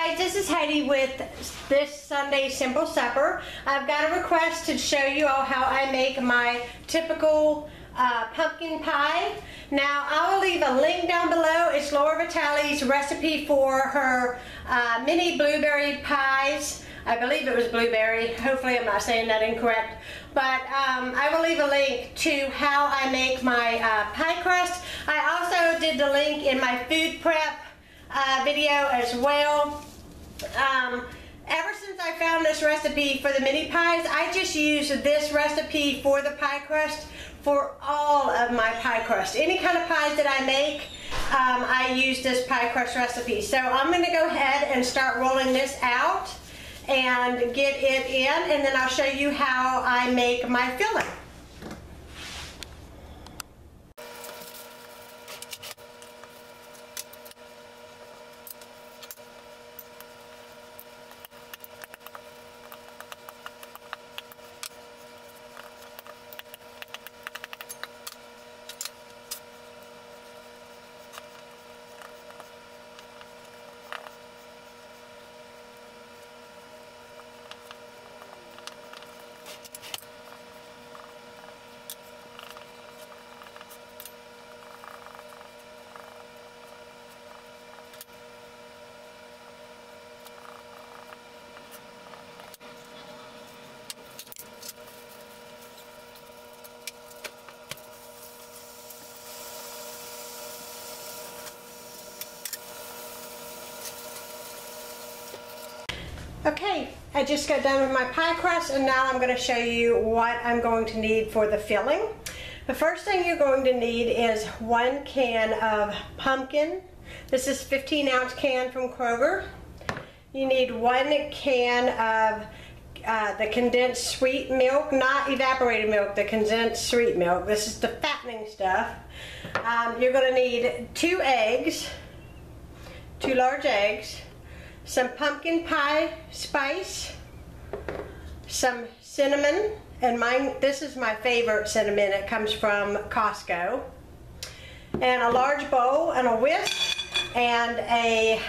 guys, this is Heidi with this Sunday Simple Supper. I've got a request to show you all how I make my typical pumpkin pie. Now, I will leave a link down below. It's Laura Vitale's recipe for her mini blueberry pies. I believe it was blueberry. Hopefully I'm not saying that incorrect. But I will leave a link to how I make my pie crust. I also did the link in my food prep video as well. Ever since I found this recipe for the mini pies, I just use this recipe for the pie crust for all of my pie crust. Any kind of pies that I make, I use this pie crust recipe. So I'm going to go ahead and start rolling this out and get it in, and then I'll show you how I make my filling. Okay, I just got done with my pie crust, and now I'm going to show you what I'm going to need for the filling. The first thing you're going to need is 1 can of pumpkin. This is 15-ounce can from Kroger. You need 1 can of the condensed sweet milk, not evaporated milk, the condensed sweet milk. This is the fattening stuff. You're going to need 2 eggs, 2 large eggs, some pumpkin pie spice, some cinnamon, and this is my favorite cinnamon. It comes from Costco, and a large bowl and a whisk and a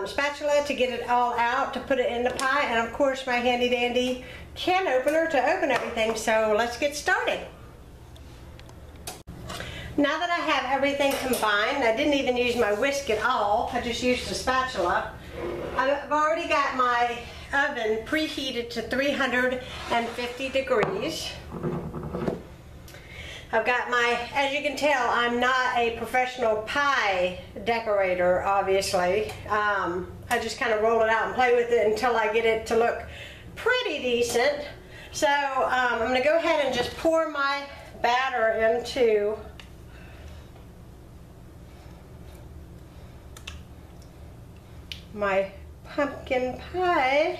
spatula to get it all out to put it in the pie, and of course my handy dandy can opener to open everything. So let's get started. Now that I have everything combined, I didn't even use my whisk at all, I just used a spatula. I've already got my oven preheated to 350 degrees. I've got as you can tell, I'm not a professional pie decorator, obviously. I just kind of roll it out and play with it until I get it to look pretty decent. So I'm going to go ahead and just pour my batter into my pumpkin pie,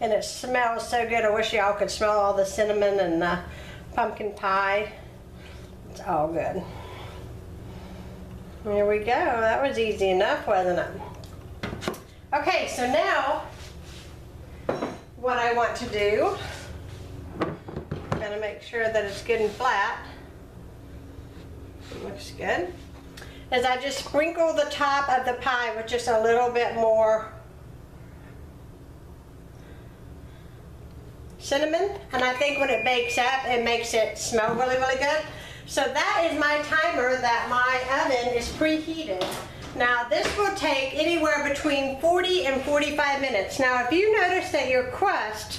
and it smells so good. I wish y'all could smell all the cinnamon and the pumpkin pie. It's all good. Here we go. That was easy enough, wasn't it? Okay, so now what I want to do, I'm going to make sure that it's good and flat. It looks good. Is I just sprinkle the top of the pie with just a little bit more cinnamon, and I think when it bakes up it makes it smell really, really good. So that is my timer that my oven is preheated. Now this will take anywhere between 40 and 45 minutes. Now if you notice that your crust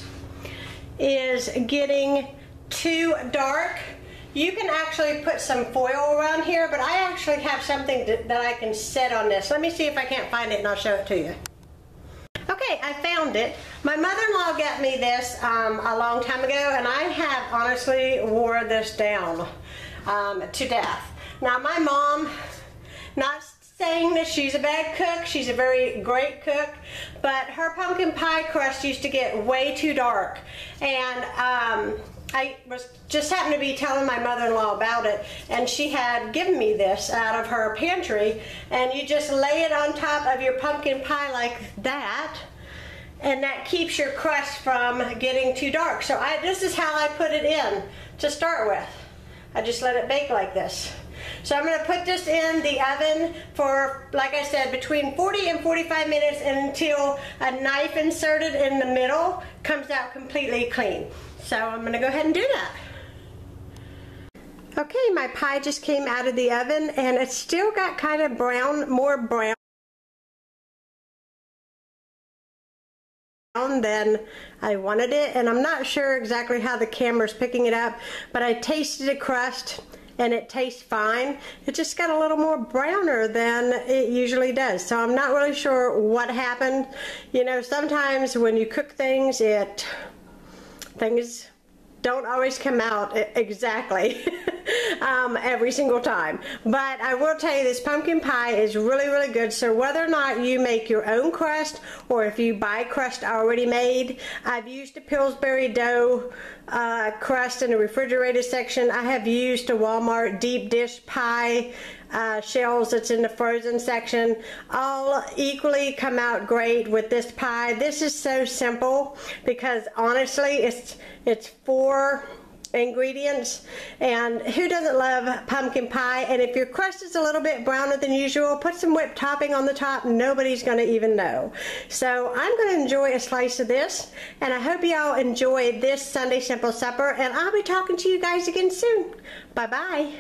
is getting too dark, you can actually put some foil around here, but I actually have something that I can set on this. Let me see if I can't find it and I'll show it to you. Okay, I found it. My mother-in-law got me this a long time ago, and I have honestly wore this down to death. Now my mom, not saying that she's a bad cook, she's a very great cook, but her pumpkin pie crust used to get way too dark, and I was just happened to be telling my mother-in-law about it, and she had given me this out of her pantry, and you just lay it on top of your pumpkin pie like that, and that keeps your crust from getting too dark. So this is how I put it in to start with. I just let it bake like this. So I'm going to put this in the oven for, like I said, between 40 and 45 minutes until a knife inserted in the middle comes out completely clean. So I'm going to go ahead and do that. Okay, my pie just came out of the oven and it's still got kind of brown, more brown than I wanted it, and I'm not sure exactly how the camera's picking it up, but I tasted the crust and it tastes fine. It just got a little more browner than it usually does, so I'm not really sure what happened. You know, sometimes when you cook things, things don't always come out exactly every single time. But I will tell you, this pumpkin pie is really, really good. So whether or not you make your own crust or if you buy crust already made, I've used a Pillsbury dough crust in the refrigerator section. I have used a Walmart deep dish pie shells that's in the frozen section. All equally come out great with this pie. This is so simple because honestly it's 4 ingredients, and who doesn't love pumpkin pie? And if your crust is a little bit browner than usual, put some whipped topping on the top. Nobody's going to even know. So I'm going to enjoy a slice of this, and I hope y'all enjoy this Sunday Simple Supper, and I'll be talking to you guys again soon. Bye bye.